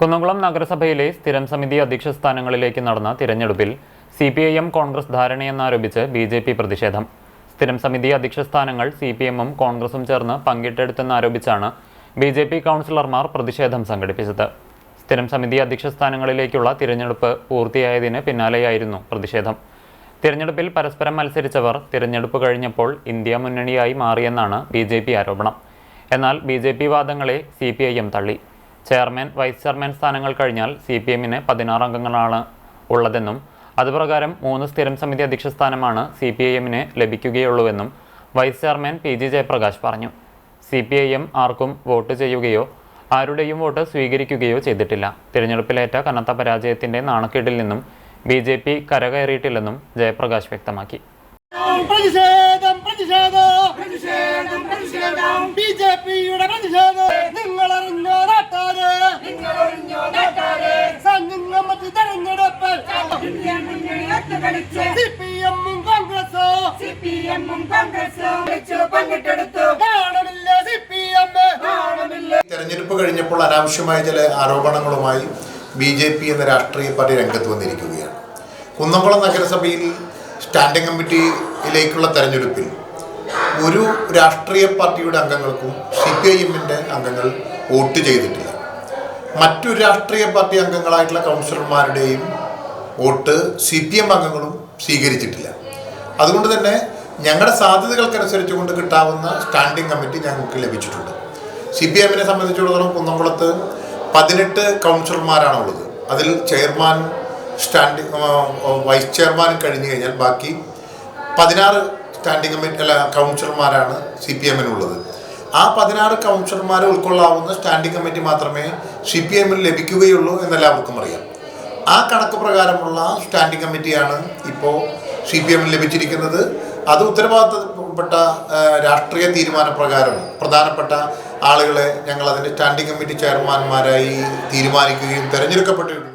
കുന്നംകുളം നഗരസഭയിലെ സ്ഥിരം സമിതി അധ്യക്ഷ സ്ഥാനങ്ങളിലേക്ക് നടന്ന തിരഞ്ഞെടുപ്പിൽ CPIM കോൺഗ്രസ് ധാരണയെന്നാരോപിച്ച് BJP പ്രതിഷേധം. സ്ഥിരം സമിതി അധ്യക്ഷ സ്ഥാനങ്ങൾ CPM-ഉം കോൺഗ്രസും ചേർന്ന് പങ്കിട്ടെടുത്തെന്നാരോപിച്ചാണ് BJP കൗൺസിലർമാർ പ്രതിഷേധം സംഘടിപ്പിച്ചത്. സ്ഥിരം സമിതി അധ്യക്ഷ സ്ഥാനങ്ങളിലേക്കുള്ള തിരഞ്ഞെടുപ്പ് പൂർത്തിയായതിന് പിന്നാലെയായിരുന്നു പ്രതിഷേധം. തിരഞ്ഞെടുപ്പിൽ പരസ്പരം മത്സരിച്ചവർ തിരഞ്ഞെടുപ്പ് കഴിഞ്ഞപ്പോൾ ഇന്ത്യ മുന്നണിയായി മാറിയെന്നാണ് BJP ആരോപണം. എന്നാൽ BJP വാദങ്ങളെ CPIM തള്ളി. ചെയർമാൻ, വൈസ് ചെയർമാൻ സ്ഥാനങ്ങൾ കഴിഞ്ഞാൽ CPM-ന് 16 അംഗങ്ങളാണ് ഉള്ളതെന്നും അതുപ്രകാരം 3 സ്ഥിരം സമിതി അധ്യക്ഷ സ്ഥാനമാണ് CPIM-ന് ലഭിക്കുകയുള്ളൂവെന്നും വൈസ് ചെയർമാൻ PG ജയപ്രകാശ് പറഞ്ഞു. CPIM ആർക്കും വോട്ട് ചെയ്യുകയോ ആരുടെയും വോട്ട് സ്വീകരിക്കുകയോ ചെയ്തിട്ടില്ല. തിരഞ്ഞെടുപ്പിലേറ്റ കനത്ത പരാജയത്തിന്റെ നാണക്കേടിൽ നിന്നും BJP കരകയറിയിട്ടില്ലെന്നും ജയപ്രകാശ് വ്യക്തമാക്കി. തെരഞ്ഞെടുപ്പ് കഴിഞ്ഞപ്പോൾ അനാവശ്യമായ ചില ആരോപണങ്ങളുമായി BJP എന്ന രാഷ്ട്രീയ പാർട്ടി രംഗത്ത് വന്നിരിക്കുകയാണ്. കുന്നംകുളം നഗരസഭയിൽ സ്റ്റാൻഡിംഗ് കമ്മിറ്റിയിലേക്കുള്ള തെരഞ്ഞെടുപ്പിൽ ഒരു രാഷ്ട്രീയ പാർട്ടിയുടെ അംഗങ്ങൾക്കും CPIM-ന്റെ അംഗങ്ങൾ വോട്ട് ചെയ്തിട്ടില്ല. മറ്റൊരു രാഷ്ട്രീയ പാർട്ടി അംഗങ്ങളായിട്ടുള്ള കൗൺസിലർമാരുടെയും വോട്ട് CPM അംഗങ്ങളും സ്വീകരിച്ചിട്ടില്ല. അതുകൊണ്ട് തന്നെ ഞങ്ങളുടെ സാധ്യതകൾക്കനുസരിച്ചുകൊണ്ട് കിട്ടാവുന്ന സ്റ്റാൻഡിംഗ് കമ്മിറ്റി ഞങ്ങൾക്ക് ലഭിച്ചിട്ടുണ്ട്. CPM-നെ സംബന്ധിച്ചിടത്തോളം കുന്നംകുളത്ത് 18 കൗൺസിലർമാരാണുള്ളത്. അതിൽ ചെയർമാൻ, വൈസ് ചെയർമാനും കഴിഞ്ഞു കഴിഞ്ഞാൽ ബാക്കി 16 സ്റ്റാൻഡിംഗ് കമ്മിറ്റി കൗൺസിലർമാരാണ് CPM-നുള്ളത്. ആ 16 കൗൺസിലർമാരെ ഉൾക്കൊള്ളാവുന്ന സ്റ്റാൻഡിംഗ് കമ്മിറ്റി മാത്രമേ CPM-ന് ലഭിക്കുകയുള്ളൂ എന്നെല്ലാവർക്കും അറിയാം. ആ കണക്ക് പ്രകാരമുള്ള സ്റ്റാൻഡിംഗ് കമ്മിറ്റിയാണ് ഇപ്പോൾ CPM-ന് ലഭിച്ചിരിക്കുന്നത്. അത് ഉത്തരവാദിത്തപ്പെട്ട രാഷ്ട്രീയ തീരുമാനപ്രകാരം പ്രധാനപ്പെട്ട ആളുകളെ ഞങ്ങൾ അതിൻ്റെ സ്റ്റാൻഡിംഗ് കമ്മിറ്റി ചെയർമാൻമാരായി തീരുമാനിക്കുകയും തിരഞ്ഞെടുക്കപ്പെട്ടിട്ടുണ്ട്.